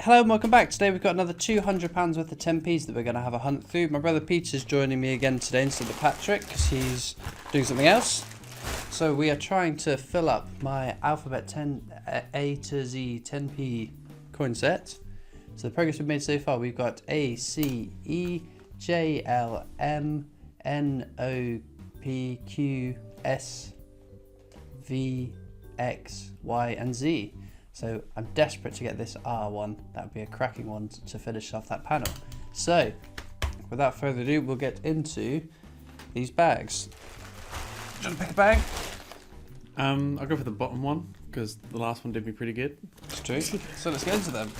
Hello and welcome back. Today we've got another £200 worth of 10p's that we're going to have a hunt through. My brother Peter's joining me again today instead of Patrick because he's doing something else. So we are trying to fill up my alphabet 10 A to Z 10p coin set. So the progress we've made so far, we've got A, C, E, J, L, M, N, O, P, Q, S, V, X, Y and Z. So I'm desperate to get this R one. That would be a cracking one to finish off that panel. So without further ado, we'll get into these bags. Do you want to pick a bag? I'll go for the bottom one because the last one did me pretty good. It's true. So let's get into them.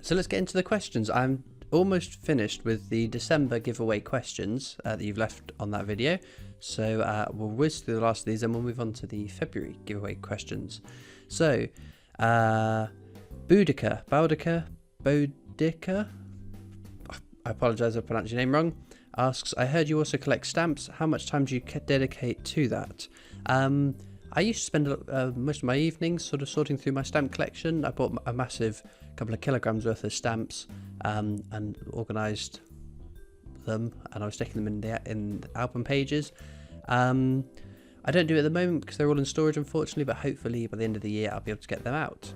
So let's get into the questions. I'm almost finished with the December giveaway questions that you've left on that video. So we'll whiz through the last of these and we'll move on to the February giveaway questions. So Boudica, I apologise if I pronounced your name wrong, asks, I heard you also collect stamps. How much time do you dedicate to that? I used to spend most of my evenings sort of sorting through my stamp collection. I bought a massive couple of kilograms worth of stamps and organised them, and I was sticking them in the album pages. I don't do it at the moment because they're all in storage, unfortunately, but hopefully by the end of the year I'll be able to get them out.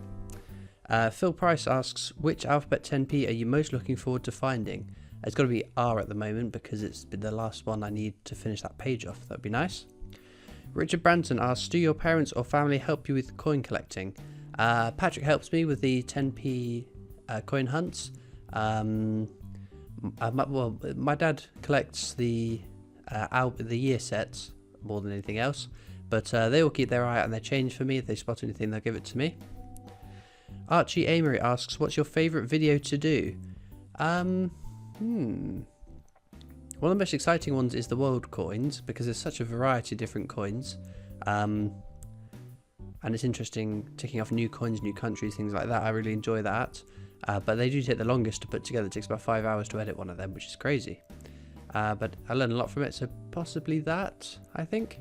Phil Price asks, which alphabet 10p are you most looking forward to finding? It's got to be R at the moment because it's been the last one I need to finish that page off. That would be nice. Richard Branton asks, do your parents or family help you with coin collecting? Patrick helps me with the 10p coin hunts. My dad collects the year sets more than anything else, but they will keep their eye out on their change for me. If they spot anything, they'll give it to me. Archie Amory asks, what's your favourite video to do? One of the most exciting ones is the world coins because there's such a variety of different coins, and it's interesting ticking off new coins, new countries, things like that. I really enjoy that, but they do take the longest to put together. It takes about 5 hours to edit one of them, which is crazy. But I learned a lot from it, so possibly that, I think.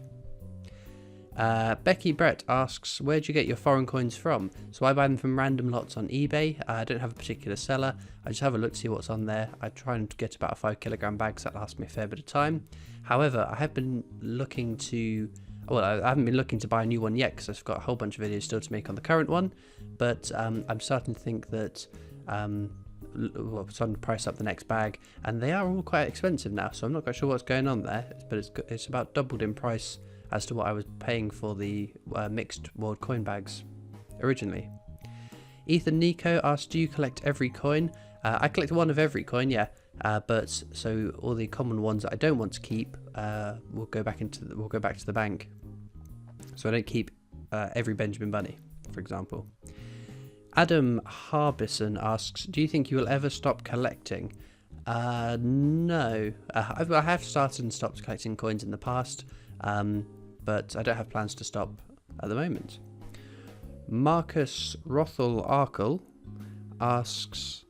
Becky Brett asks, where do you get your foreign coins from? So I buy them from random lots on eBay. I don't have a particular seller. I just have a look to see what's on there. I try and get about a 5 kilogram bag, so that lasts me a fair bit of time. However, I have been looking to... Well, I haven't been looking to buy a new one yet because I've got a whole bunch of videos still to make on the current one. But I'm starting to think that... starting to price up the next bag, and they are all quite expensive now, so I'm not quite sure what's going on there, but it's about doubled in price as to what I was paying for the mixed world coin bags originally. Ethan Nico asks, do you collect every coin? I collect one of every coin, yeah, but so all the common ones that I don't want to keep will go back to the bank. So I don't keep every Benjamin Bunny, for example. Adam Harbison asks, do you think you will ever stop collecting? No. I have started and stopped collecting coins in the past, but I don't have plans to stop at the moment. Marcus Rothwell Arkle asks...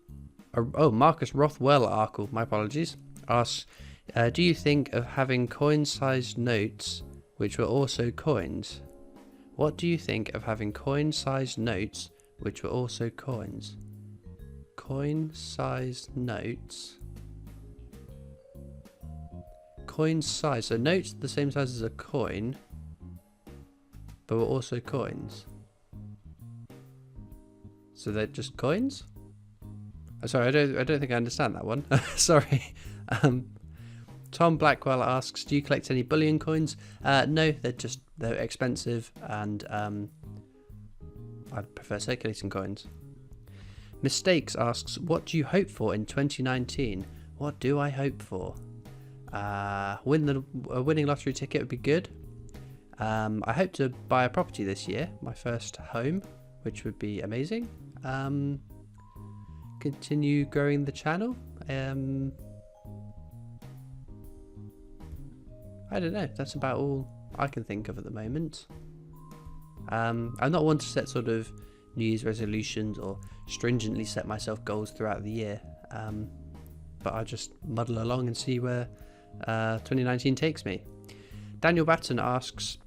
Marcus Rothwell Arkle, my apologies, asks, do you think of having coin-sized notes which were also coins? What do you think of having coin-sized notes which were also coins? Coin-sized notes. Coin size. So notes the same size as a coin, but were also coins. So they're just coins? Sorry, I don't think I understand that one. Sorry. Tom Blackwell asks, do you collect any bullion coins? No, they're expensive, and I prefer circulating coins. Mistakes asks, what do you hope for in 2019? What do I hope for? A winning lottery ticket would be good. I hope to buy a property this year, my first home, which would be amazing. Continue growing the channel. I don't know, that's about all I can think of at the moment. I'm not one to set sort of New Year's resolutions or stringently set myself goals throughout the year, but I just muddle along and see where 2019 takes me. Daniel Batten asks,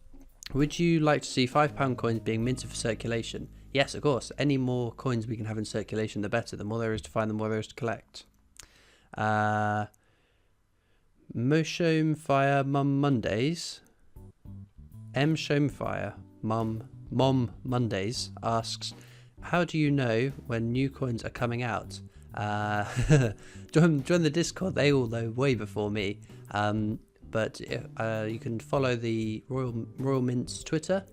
would you like to see £5 coins being minted for circulation? Yes, of course. Any more coins we can have in circulation, the better. The more there is to find, the more there is to collect. Moshome Fire Mum Mondays. M Shomefire Mom Mondays asks, how do you know when new coins are coming out? Join the Discord. They all know way before me. But you can follow the Royal Mint's Twitter.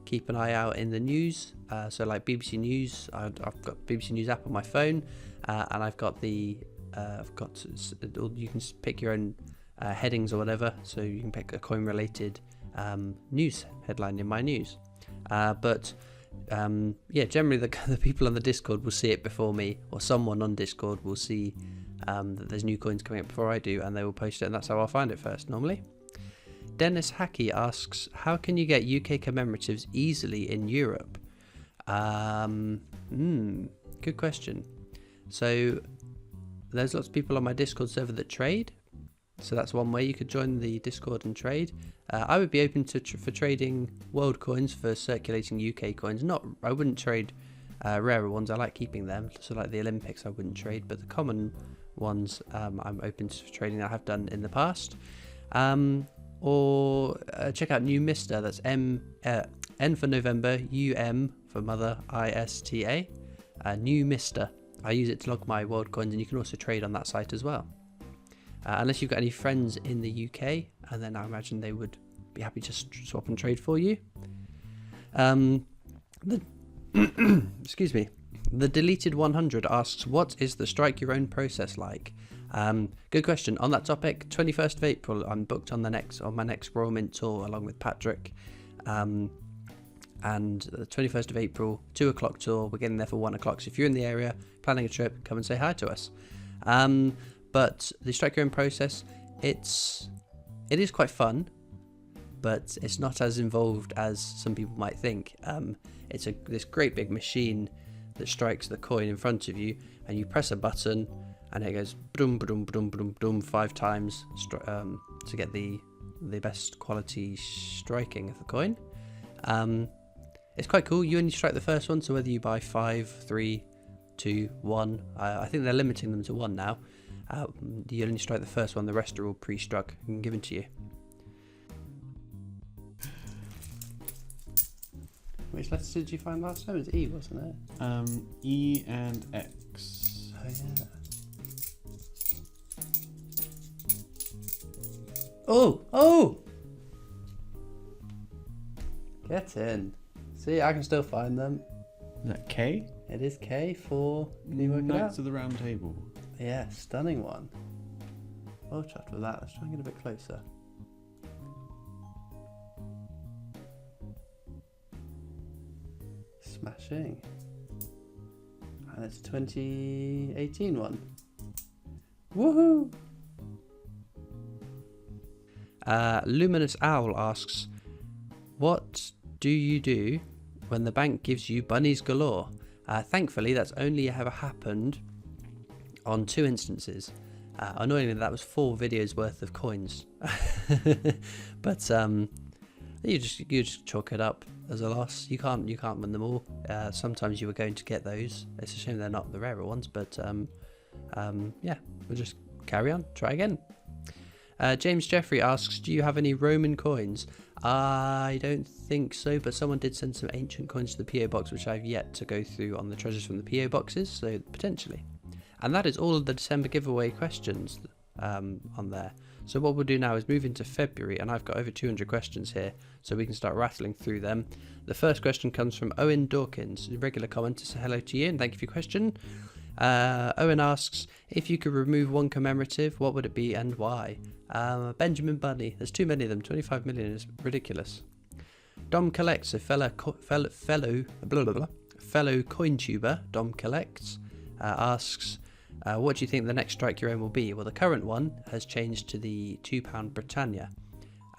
Keep an eye out in the news. So like BBC News, I've got BBC News app on my phone, and I've got you can pick your own headings or whatever. So you can pick a coin related news headline in my news. But generally the people on the Discord will see it before me, or someone on Discord will see that there's new coins coming up before I do, and they will post it, and that's how I'll find it first normally. Dennis Hackey asks, how can you get UK commemoratives easily in Europe? Good question. So there's lots of people on my Discord server that trade. So that's one way you could join the Discord and trade. I would be open for trading world coins for circulating UK coins. I wouldn't trade rarer ones. I like keeping them. So like the Olympics, I wouldn't trade, but the common ones, I'm open to trading. I have done in the past. Or check out New Mista. That's N for November, UM for Mother, ISTA. New Mista. I use it to log my world coins, and you can also trade on that site as well. Unless you've got any friends in the UK, and then I imagine they would be happy to swap and trade for you. Excuse me. The Deleted 100 asks, what is the strike your own process like? Good question. On that topic, 21st of April, I'm booked on my next Royal Mint tour along with Patrick. And the 21st of April, 2 o'clock tour. We're getting there for 1 o'clock. So if you're in the area, planning a trip, come and say hi to us. But the strike your own process, it is quite fun, but it's not as involved as some people might think. It's this great big machine that strikes the coin in front of you, and you press a button, and it goes boom, boom, boom, boom, boom 5 times to get the best quality striking of the coin. It's quite cool. You only strike the first one, so whether you buy 5, 3, 2, 1, I think they're limiting them to 1 now. You only strike the first one, the rest are all pre-struck and given to you. Which letters did you find last time? It was E, wasn't it? E and X. Oh, yeah. Oh! Get in. See, I can still find them. Is that K? It is K for... Can you work it out? Knights of the Round Table. Yeah, stunning one. Well chuffed with that. Let's try and get a bit closer. Smashing. And it's 2018 one. Woohoo! Luminous Owl asks, what do you do when the bank gives you bunnies galore? Thankfully, that's only ever happened on 2 instances. Annoyingly, that was 4 videos worth of coins. But you just chalk it up as a loss. You can't win them all. Sometimes you were going to get those. It's a shame they're not the rarer ones, but yeah, we'll just carry on. Try again. James Jeffrey asks, do you have any Roman coins? I don't think so, but someone did send some ancient coins to the PO box, which I've yet to go through on the treasures from the PO boxes, so potentially. And that is all of the December giveaway questions on there. So what we'll do now is move into February, and I've got over 200 questions here, so we can start rattling through them. The first question comes from Owen Dawkins, a regular commenter, so hello to you, and thank you for your question. Owen asks, if you could remove one commemorative, what would it be and why? Benjamin Bunny. There's too many of them. 25 million is ridiculous. Dom Collects, a fellow coin tuber, Dom Collects, asks, what do you think the next strike your own will be? Well, the current one has changed to the £2 Britannia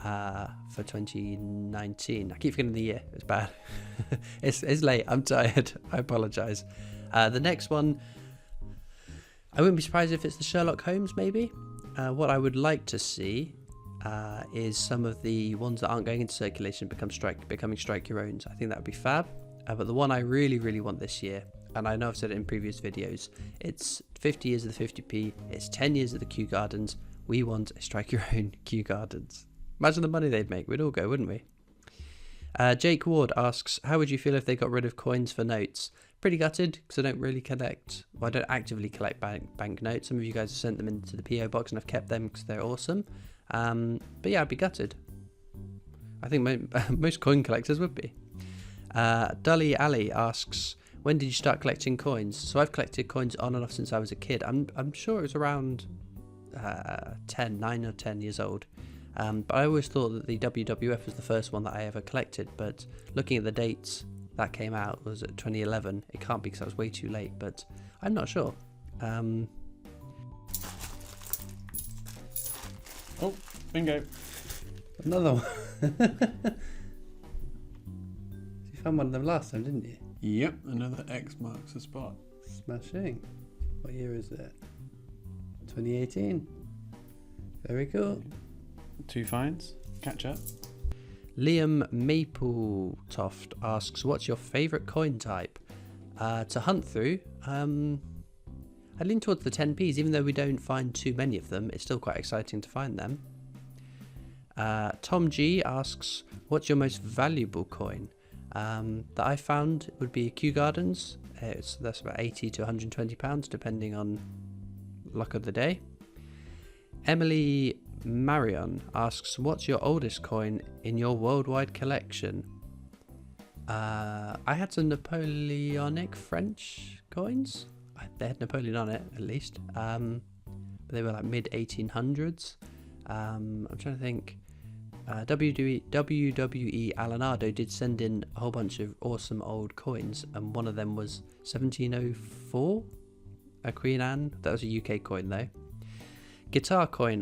for 2019. I keep forgetting the year. It's bad. It's late. I'm tired. I apologise. The next one, I wouldn't be surprised if it's the Sherlock Holmes, maybe. What I would like to see is some of the ones that aren't going into circulation becoming strike your owns. I think that would be fab. But the one I really, really want this year, and I know I've said it in previous videos, it's 50 years of the 50p, it's 10 years of the Kew Gardens. We want a strike your own Kew Gardens. Imagine the money they'd make. We'd all go, wouldn't we? Jake Ward asks, how would you feel if they got rid of coins for notes? Pretty gutted, because I don't really collect, well, I don't actively collect bank notes. Some of you guys have sent them into the PO box and I've kept them because they're awesome. But yeah, I'd be gutted. I think most coin collectors would be. Dully Ali asks, when did you start collecting coins? So I've collected coins on and off since I was a kid. I'm sure it was around 9 or 10 years old. But I always thought that the WWF was the first one that I ever collected. But looking at the dates that came out was at 2011. It can't be because I was way too late, but I'm not sure. Oh, bingo. Another one. You found one of them last time, didn't you? Yep, another X marks the spot. Smashing. What year is it? 2018. Very cool. 2 finds. Catch up. Liam Mapletoft asks, what's your favourite coin type? To hunt through, I lean towards the 10p's, even though we don't find too many of them. It's still quite exciting to find them. Tom G asks, what's your most valuable coin? That I found would be Kew Gardens. That's about 80 to 120 pounds, depending on luck of the day. Emily Marion asks, what's your oldest coin in your worldwide collection? I had some Napoleonic French coins. They had Napoleon on it, at least. But they were like mid 1800s. I'm trying to think. WWE Alanado did send in a whole bunch of awesome old coins, and one of them was 1704, a Queen Anne. That was a UK coin though. Guitar Guy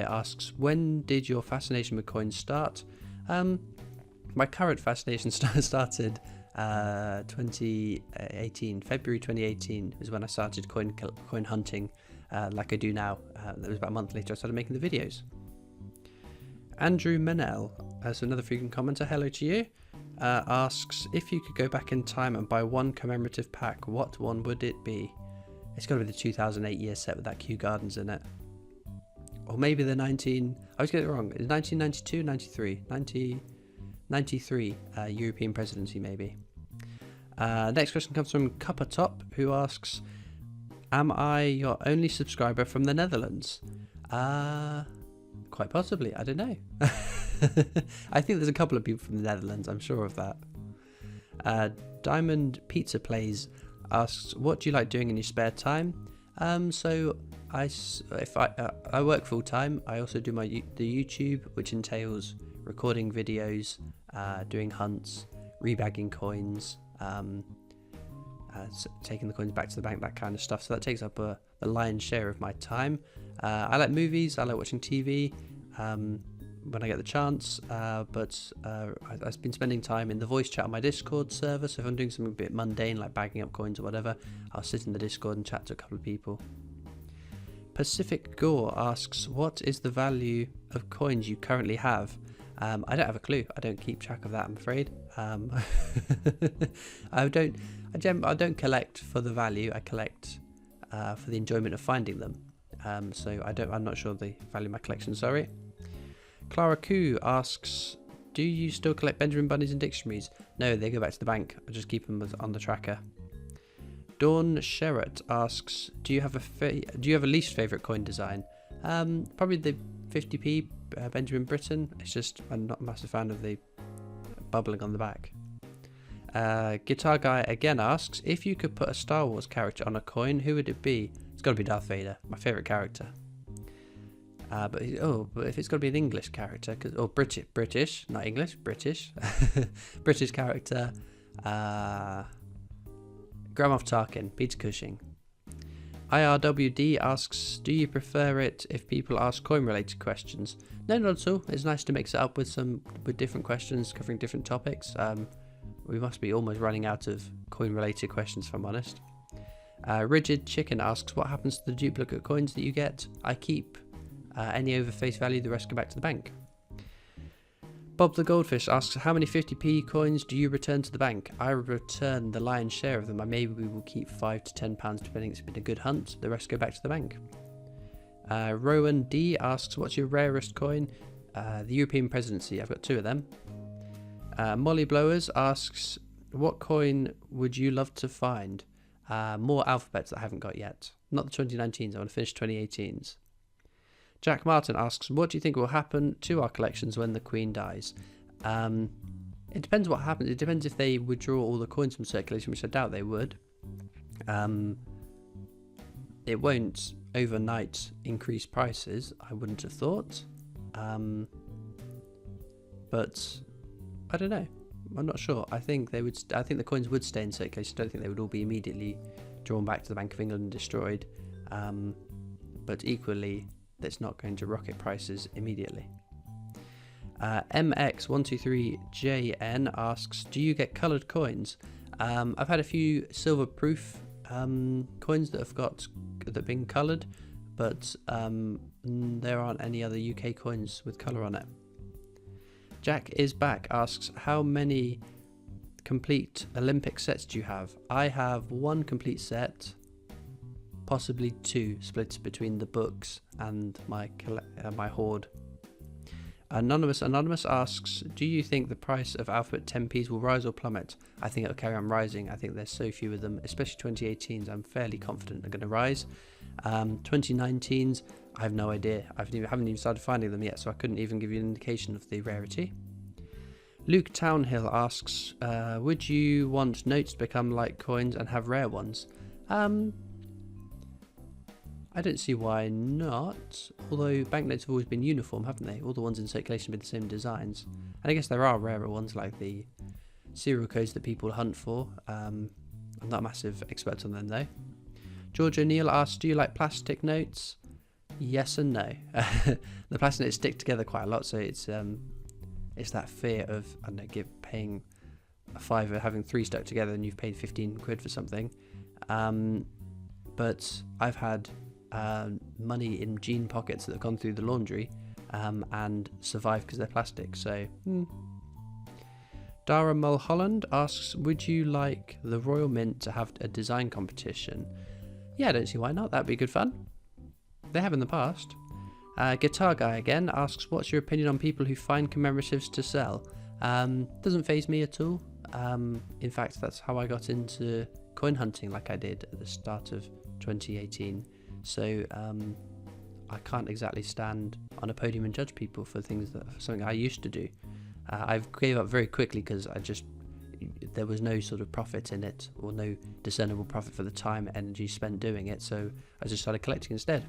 asks, when did your fascination with coins start? My current fascination started 2018, February 2018 is when I started coin hunting like I do now. That was about a month later I started making the videos. Andrew Menel, as another frequent commenter, hello to you, asks, if you could go back in time and buy one commemorative pack, what one would it be? It's got to be the 2008 year set with that Kew Gardens in it. Or maybe the I was getting it wrong, it's 1992, 93 European presidency maybe. Next question comes from Cuppa Top, who asks, am I your only subscriber from the Netherlands? Quite possibly, I don't know. I think there's a couple of people from the Netherlands, I'm sure of that. Diamond Pizza Plays asks, what do you like doing in your spare time? So I work full time. I also do the YouTube, which entails recording videos, doing hunts, rebagging coins, taking the coins back to the bank, that kind of stuff. So that takes up the lion's share of my time. I like movies, I like watching TV when I get the chance, but I've been spending time in the voice chat on my Discord server. So if I'm doing something a bit mundane like bagging up coins or whatever, I'll sit in the Discord and chat to a couple of people. Pacific Gore asks, what is the value of coins you currently have? I don't have a clue. I don't keep track of that, I'm afraid. I don't collect for the value. I collect for the enjoyment of finding them. So I'm not sure the value of my collection. Sorry. Clara Koo asks, do you still collect Benjamin bunnies and dictionaries? No, they go back to the bank. I just keep them on the tracker. Dawn Sherratt asks, do you have a least favourite coin design? Probably the 50p Benjamin Britten. It's just I'm not a massive fan of the bubbling on the back. Guitar Guy again asks, if you could put a Star Wars character on a coin, who would it be? It's got to be Darth Vader, my favourite character. But if it's got to be an English character, British, not English, British, British character, Grand Moff Tarkin, Peter Cushing. IRWD asks, do you prefer it if people ask coin related questions? No, not at all. It's nice to mix it up with different questions covering different topics. We must be almost running out of coin related questions, if I'm honest. Rigid Chicken asks, what happens to the duplicate coins that you get? I keep any over face value, the rest go back to the bank. Bob the Goldfish asks, how many 50p coins do you return to the bank? I return the lion's share of them. Maybe we will keep £5 to £10 depending if it's been a good hunt. The rest go back to the bank. Rowan D asks, what's your rarest coin? The European presidency. I've got 2 of them. Molly Blowers asks, what coin would you love to find? More alphabets that I haven't got yet. Not the 2019s, I want to finish 2018s. Jack Martin asks, what do you think will happen to our collections when the Queen dies? It depends what happens. It depends if they withdraw all the coins from circulation, which I doubt they would. It won't overnight increase prices, I wouldn't have thought. But I don't know. I'm not sure. I think they would. I think the coins would stay in circulation. I don't think they would all be immediately drawn back to the Bank of England and destroyed. But equally, that's not going to rocket prices immediately. MX123JN asks, do you get coloured coins? I've had a few silver proof coins that have been coloured, but there aren't any other UK coins with colour on it. Jack is back asks, how many complete Olympic sets do you have? I have 1 complete set, possibly 2 split between the books and my hoard. Anonymous asks, do you think the price of alphabet 10p's will rise or plummet? I think it'll carry on rising. I think there's so few of them, especially 2018s. I'm fairly confident they're going to rise. 2019s, I have no idea. I haven't even started finding them yet, so I couldn't even give you an indication of the rarity. Luke Townhill asks, would you want notes to become like coins and have rare ones? I don't see why not, although banknotes have always been uniform, haven't they? All the ones in circulation have been the same designs. And I guess there are rarer ones like the serial codes that people hunt for. I'm not a massive expert on them though. George O'Neill asks, do you like plastic notes? Yes and no. The plastic notes stick together quite a lot, so it's that fear of, I don't know, paying a £5 having 3 stuck together and you've paid 15 quid for something. But I've had money in jean pockets that have gone through the laundry and survived because they're plastic. So Dara Mulholland asks, would you like the Royal Mint to have a design competition? Yeah, I don't see why not. That'd be good fun. They have in the past. Guitar Guy again asks, what's your opinion on people who find commemoratives to sell? Doesn't faze me at all. In fact, that's how I got into coin hunting like I did at the start of 2018. So I can't exactly stand on a podium and judge people for something I used to do. I gave up very quickly because there was no sort of profit in it, or no discernible profit for the time and energy spent doing it, so I just started collecting instead.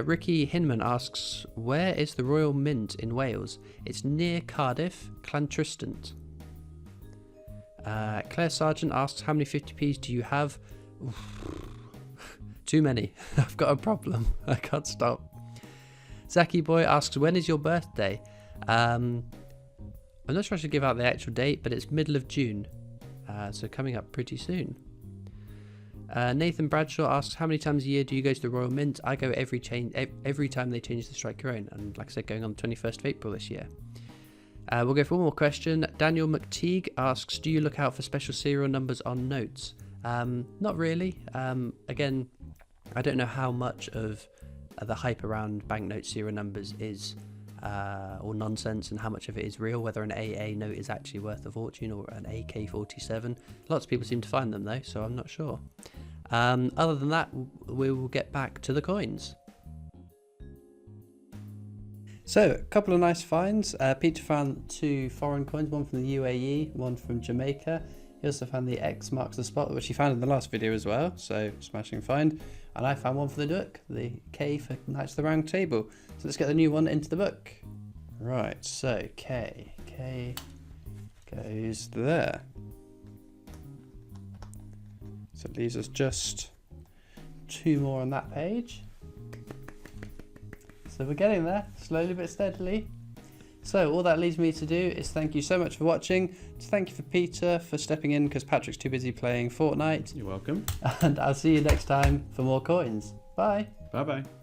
Ricky Hinman asks, where is the Royal Mint in Wales? It's near Cardiff, Llantristant. Claire Sargent asks, how many 50p's do you have? Too many. I've got a problem. I can't stop. Zaki Boy asks, when is your birthday? I'm not sure I should give out the actual date, but it's middle of June, so coming up pretty soon. Nathan Bradshaw asks, how many times a year do you go to the Royal Mint? I go every time they change the Strike Your Own, and like I said, going on the 21st of April this year. We'll go for one more question. Daniel McTeague asks, do you look out for special serial numbers on notes? Not really. Again, I don't know how much of the hype around banknote serial numbers is or nonsense, and how much of it is real, whether an AA note is actually worth a fortune or an AK-47. Lots of people seem to find them though, so I'm not sure. Other than that, we will get back to the coins. So, a couple of nice finds. Peter found 2 foreign coins, one from the UAE, one from Jamaica. He also found the X marks the spot, which he found in the last video as well, so smashing find. And I found one for the Nook, the K for Knights of the Round Table. So let's get the new one into the book. Right, so K goes there. So it leaves us just 2 more on that page. So we're getting there, slowly but steadily. So all that leaves me to do is thank you so much for watching. Thank you for Peter for stepping in because Patrick's too busy playing Fortnite. You're welcome. And I'll see you next time for more coins. Bye. Bye-bye.